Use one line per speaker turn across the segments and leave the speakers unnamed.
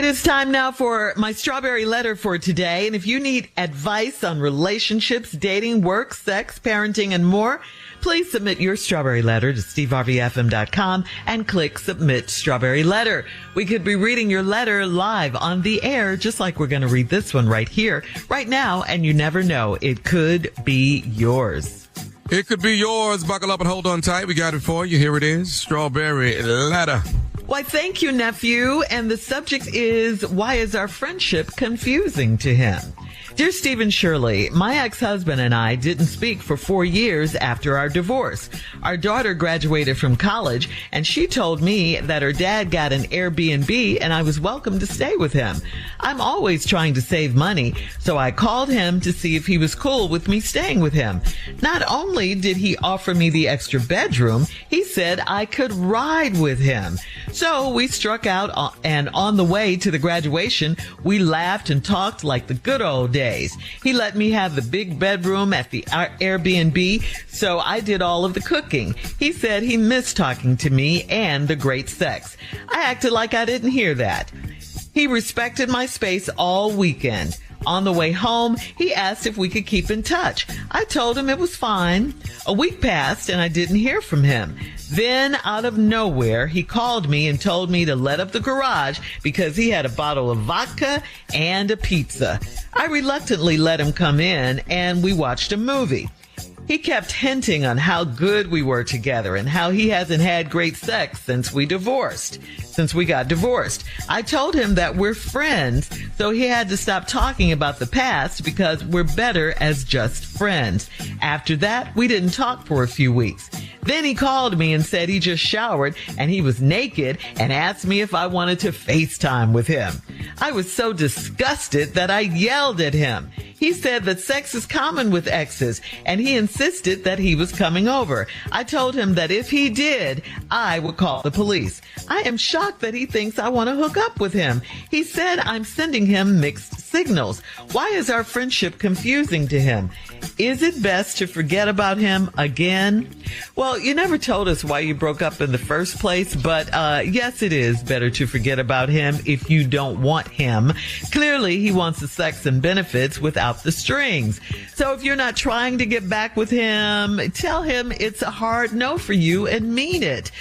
It is time now for my strawberry letter for today. And if you need advice on relationships, dating, work, sex, parenting, and more, please submit your strawberry letter to steveharveyfm.com and click Submit Strawberry Letter. We could be reading your letter live on the air, just like we're going to read this one right here, right now. And you never know, it could be yours.
It could be yours. Buckle up and hold on tight. We got it for you. Here it is. Strawberry Letter.
Why, thank you, nephew. And the subject is, why is our friendship confusing to him? Dear Stephen Shirley, my ex-husband and I didn't speak for 4 years after our divorce. Our daughter graduated from college, and she told me that her dad got an Airbnb and I was welcome to stay with him. I'm always trying to save money, so I called him to see if he was cool with me staying with him. Not only did he offer me the extra bedroom, he said I could ride with him. So we struck out, and on the way to the graduation, we laughed and talked like the good old days. He let me have the big bedroom at the Airbnb, so I did all of the cooking. He said he missed talking to me and the great sex. I acted like I didn't hear that. He respected my space all weekend. On the way home, he asked if we could keep in touch. I told him it was fine. A week passed and I didn't hear from him. Then, out of nowhere, he called me and told me to let up the garage because he had a bottle of vodka and a pizza. I reluctantly let him come in and we watched a movie. He kept hinting on how good we were together and how he hasn't had great sex since we got divorced. I told him that we're friends, so he had to stop talking about the past because we're better as just friends. After that, we didn't talk for a few weeks. Then he called me and said he just showered and he was naked and asked me if I wanted to FaceTime with him. I was so disgusted that I yelled at him. He said that sex is common with exes, and he insisted that he was coming over. I told him that if he did, I would call the police. I am shocked that he thinks I want to hook up with him. He said I'm sending him mixed signals. Why is our friendship confusing to him? Is it best to forget about him again? Well, you never told us why you broke up in the first place, but yes, it is better to forget about him if you don't want him. Clearly, he wants the sex and benefits without the strings. So if you're not trying to get back with him, tell him it's a hard no for you and mean it.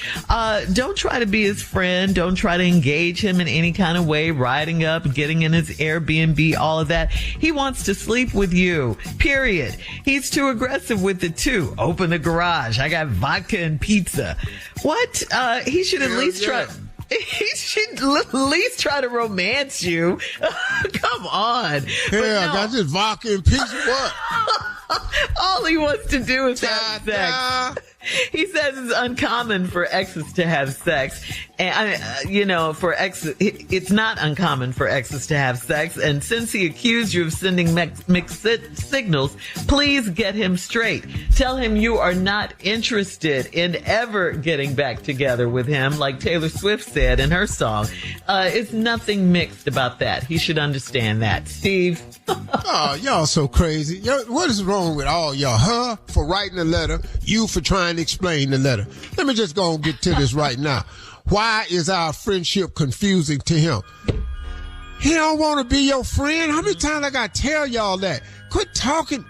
Don't try to be his friend. Don't try to engage him in any kind of way, riding up, getting in his Airbnb, all of that. He wants to sleep with you, period. He's too aggressive with it too. Open the garage. I got vodka and pizza. What? He should at least try. He should at least try to romance you. Come on.
Yeah, no. I got this vodka and pizza. What?
All he wants to do is have sex. He says it's uncommon for exes to have sex. And, for exes, it's not uncommon for exes to have sex. And since he accused you of sending mixed signals, please get him straight. Tell him you are not interested in ever getting back together with him, like Taylor Swift said in her song. It's nothing mixed about that. He should understand that. Steve?
Oh, y'all so crazy. What is wrong with all y'all? Her for writing a letter, you for trying to explain the letter. Let me just go and get to this right now. Why is our friendship confusing to him? He don't want to be your friend. How many times I got to tell y'all that? Quit talking.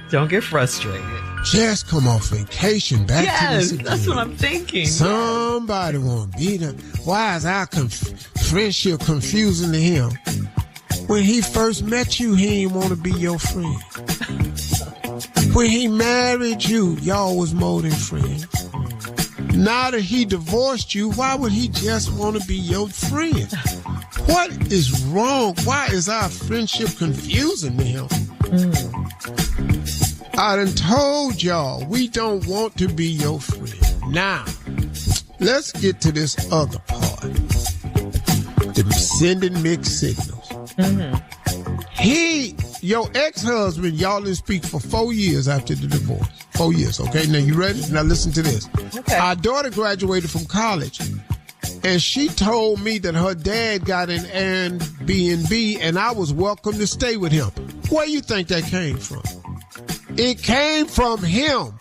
Don't get frustrated.
Just come off vacation back to this again.
That's what I'm thinking.
Somebody want to be there. Why is our friendship confusing to him? When he first met you, he didn't want to be your friend. When he married you, y'all was more than friends. Now that he divorced you, why would he just want to be your friend? What is wrong? Why is our friendship confusing to him? I done told y'all we don't want to be your friend. Now, let's get to this other part. The sending mixed signals. Your ex-husband, y'all didn't speak for 4 years after the divorce. 4 years, okay? Now, you ready? Now, listen to this.
Okay.
Our daughter graduated from college, and she told me that her dad got an Airbnb, and I was welcome to stay with him. Where do you think that came from? It came from him.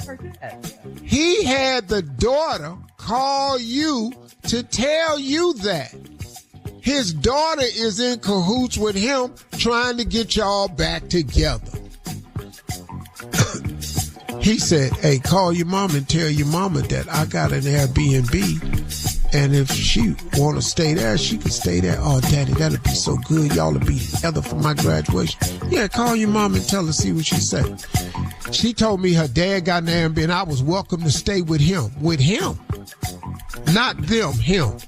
He had the daughter call you to tell you that. his daughter is in cahoots with him trying to get y'all back together. He said, hey, call your mom and tell your mama that I got an Airbnb, and if she want to stay there, she can stay there. Oh, Daddy, that'll be so good. Y'all will be together for my graduation. Yeah, call your mom and tell her, see what she say. She told me her dad got an Airbnb, and I was welcome to stay with him. With him. Not them, him.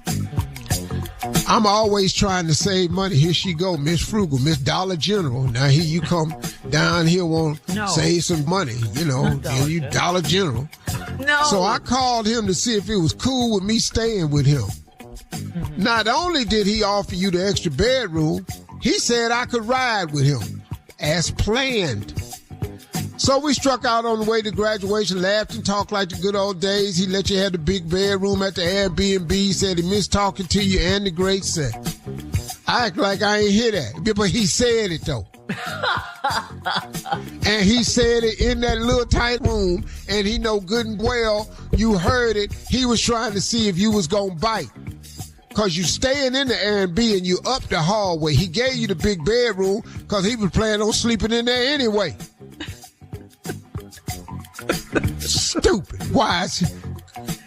I'm always trying to save money. Here she go, Miss Frugal, Miss Dollar General. Now here you come down here, want to save some money, you know, and you Dollar General.
No.
So I called him to see if it was cool with me staying with him. Mm-hmm. Not only did he offer you the extra bedroom, he said I could ride with him as planned. So we struck out on the way to graduation, laughed and talked like the good old days. He let you have the big bedroom at the Airbnb. He said he missed talking to you and the great sex. I act like I ain't hear that, but he said it though. And he said it in that little tight room, and he know good and well you heard it. He was trying to see if you was gonna bite. Cause you staying in the Airbnb and you up the hallway. He gave you the big bedroom cause he was planning on sleeping in there anyway. Stupid. Why is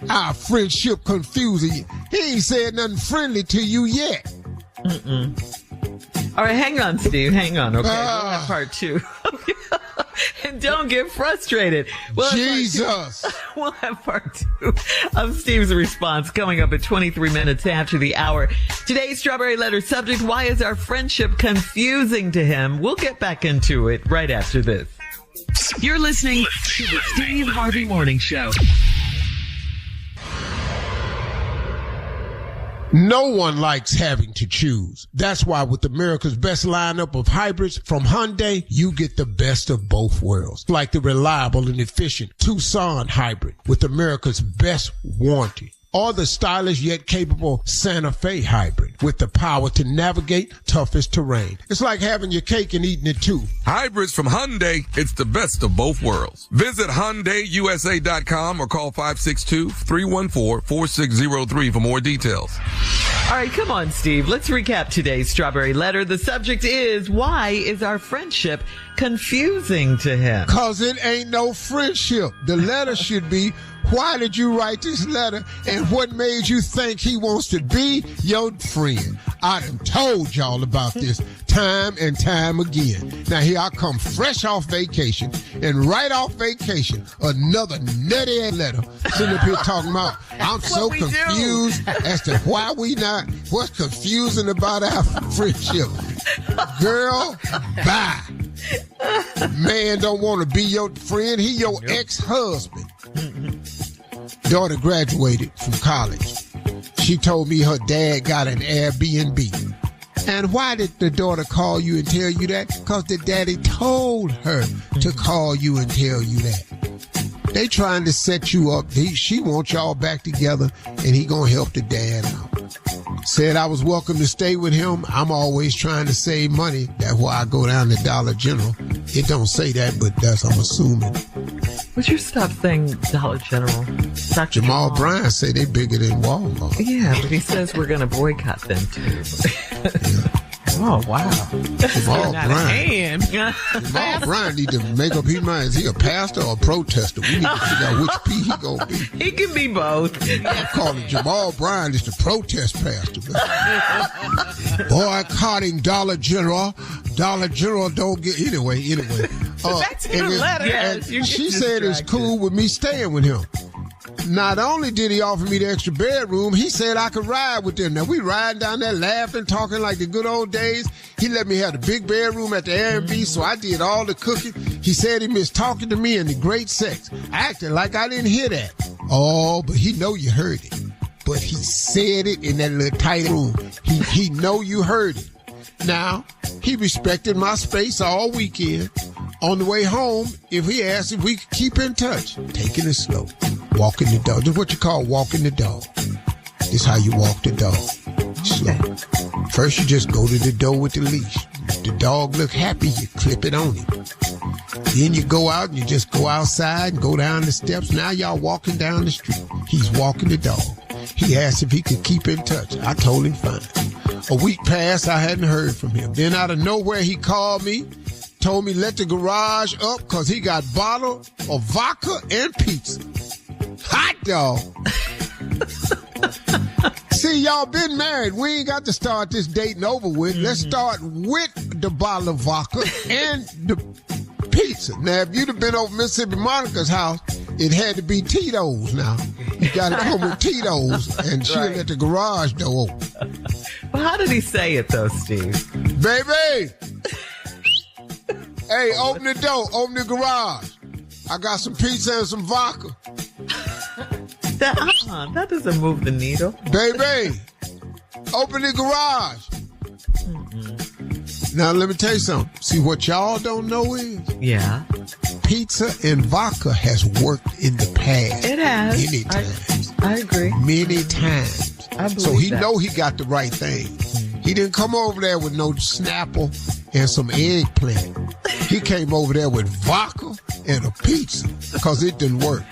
our friendship confusing you? He ain't said nothing friendly to you yet.
All right, hang on, Steve. Hang on, okay? We'll have part two. And don't get frustrated.
Jesus.
We'll have part two of Steve's response coming up at 23 minutes after the hour. Today's Strawberry Letter subject, why is our friendship confusing to him? We'll get back into it right after this.
You're listening to the Steve Harvey Morning Show.
No one likes having to choose. That's why with America's best lineup of hybrids from Hyundai, you get the best of both worlds. Like the reliable and efficient Tucson hybrid with America's best warranty. Or the stylish yet capable Santa Fe hybrid with the power to navigate toughest terrain. It's like having your cake and eating it too.
Hybrids from Hyundai, it's the best of both worlds. Visit HyundaiUSA.com or call 562-314-4603 for more details.
All right, come on, Steve. Let's recap today's Strawberry Letter. The subject is, why is our friendship confusing to him?
Cause it ain't no friendship. The letter should be, why did you write this letter and what made you think he wants to be your friend? I done told y'all about this time and time again. Now here I come fresh off vacation, and right off vacation, another nutty letter sitting up here talking about I'm so confused as to why we not, what's confusing about our friendship. Girl, bye. Man don't want to be your friend. He your ex-husband. Daughter graduated from college. She told me her dad got an Airbnb. And why did the daughter call you and tell you that? Because the daddy told her to call you and tell you that. They trying to set you up. She wants y'all back together, and he gonna help the dad out. Said I was welcome to stay with him. I'm always trying to save money. That's why I go down to Dollar General. It don't say that, but that's I'm assuming.
Would you stop saying Dollar General? Dr.
Jamal Bryant say they bigger than Walmart.
Yeah, but he says we're going to boycott them too.
Yeah.
Oh, wow.
Jamal Bryant need to make up his mind. Is he a pastor or a protester? We need to figure out which P he gonna be.
He can be both.
I'm calling Jamal Bryant is the protest pastor. Boycotting Dollar General. Dollar General don't get anyway.
Back to the letter.
And she said it's cool with me staying with him. Not only did he offer me the extra bedroom, he said I could ride with them. Now, we riding down there laughing, talking like the good old days. He let me have the big bedroom at the Airbnb, so I did all the cooking. He said he missed talking to me and the great sex. I acted like I didn't hear that. Oh, but he know you heard it. But he said it in that little tight room. He know you heard it. Now, he respected my space all weekend. On the way home, if he asked if we could keep in touch, taking it slow. Walking the dog. This is what you call walking the dog. This is how you walk the dog. Slow. First, you just go to the door with the leash. If the dog look happy, you clip it on him. Then you go out and you just go outside and go down the steps. Now y'all walking down the street. He's walking the dog. He asked if he could keep in touch. I told him fine. A week passed, I hadn't heard from him. Then out of nowhere, he called me, told me let the garage up because he got bottle of vodka and pizza. Hot dog. See, y'all been married. We ain't got to start this dating over with. Let's start with the bottle of vodka and the pizza. Now, if you'd have been over Mississippi Monica's house, it had to be Tito's now. You got to come with Tito's, and she'll let the garage door open.
Well, how did he say it, though, Steve?
Baby! Hey, open the door. Open the garage. I got some pizza and some vodka.
That doesn't move the needle.
Baby, open the garage. Now, let me tell you something. See, what y'all don't know is...
Yeah.
Pizza and vodka has worked in the past.
It has.
Many times.
I agree.
Many times.
I believe
so he
that.
know he got the right thing. He didn't come over there with no Snapple and some eggplant. He came over there with vodka and a pizza because it didn't work.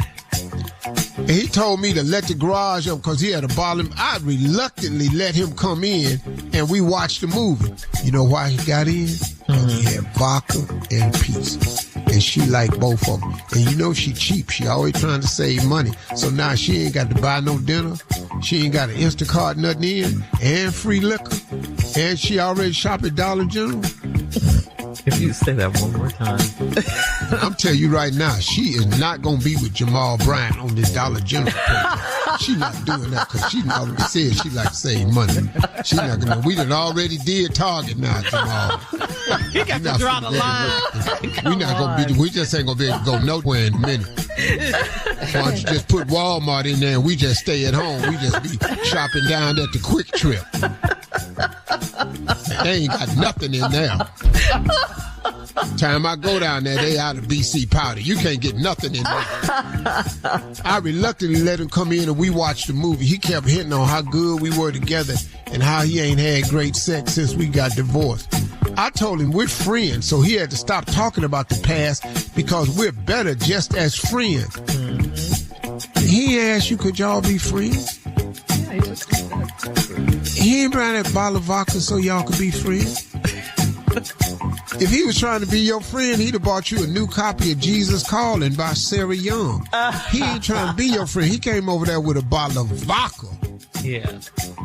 And he told me to let the garage up because he had a bottle. I reluctantly let him come in and we watched the movie. You know why he got in? Because he had vodka and pizza. And she liked both of them. And you know she cheap. She always trying to save money. So now she ain't got to buy no dinner. She ain't got an Instacart nothing in. And free liquor. And she already shop at Dollar General.
If you say that one more time.
I'm telling you right now, she is not going to be with Jamal Bryant on this Dollar General page. She's not doing that because she already said she like to save money. She not going to. We done already did Target now, Jamal.
You got to draw the line.
We not going to be, we just ain't going to be able to go nowhere in a minute. Why don't you just put Walmart in there and we just stay at home. We just be shopping down at the Quick Trip. They ain't got nothing in there. Time I go down there, they out of BC powder. You can't get nothing in there. I reluctantly let him come in and we watched the movie. He kept hitting on how good we were together and how he ain't had great sex since we got divorced. I told him we're friends, so he had to stop talking about the past because we're better just as friends. He asked you, could y'all be friends?
Yeah, he just did that.
He ain't buying that bottle of vodka so y'all could be friends. If he was trying to be your friend, he'd have bought you a new copy of Jesus Calling by Sarah Young. He ain't trying to be your friend. He came over there with a bottle of vodka.
Yeah.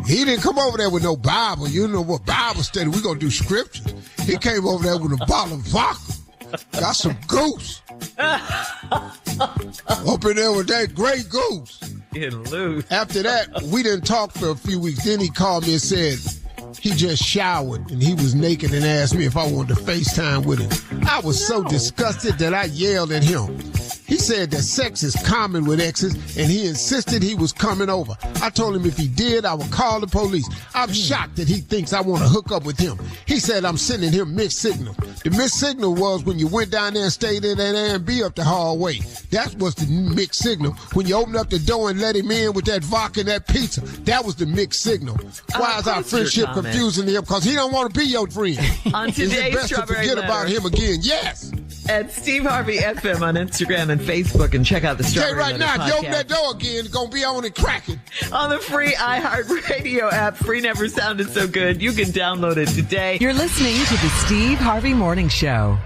He didn't come over there with no Bible. You know what Bible study? We're going to do scriptures. He came over there with a bottle of vodka. Got some goose. Up in there with that great goose.
Getting loose.
After that, we didn't talk for a few weeks. Then he called me and said he just showered and he was naked and asked me if I wanted to FaceTime with him. I was so disgusted that I yelled at him. He said that sex is common with exes, and he insisted he was coming over. I told him if he did, I would call the police. I'm shocked that he thinks I want to hook up with him. He said I'm sending him mixed signals. The mixed signal was when you went down there and stayed in that A&B up the hallway. That was the mixed signal. When you opened up the door and let him in with that vodka and that pizza, that was the mixed signal. Why is our friendship confusing him? Because he don't want to be your friend.
On
Is
today's
it best to
Strawberry
forget
Letter.
about him again? Yes.
At Steve Harvey FM on Instagram and Facebook, and check out the
Okay,
Strawberry
right
Letter
now, if you open
podcast.
that door again, it's going to be on and cracking.
On the free iHeartRadio app. Free never sounded so good. You can download it today.
You're listening to the Steve Harvey Morning Show.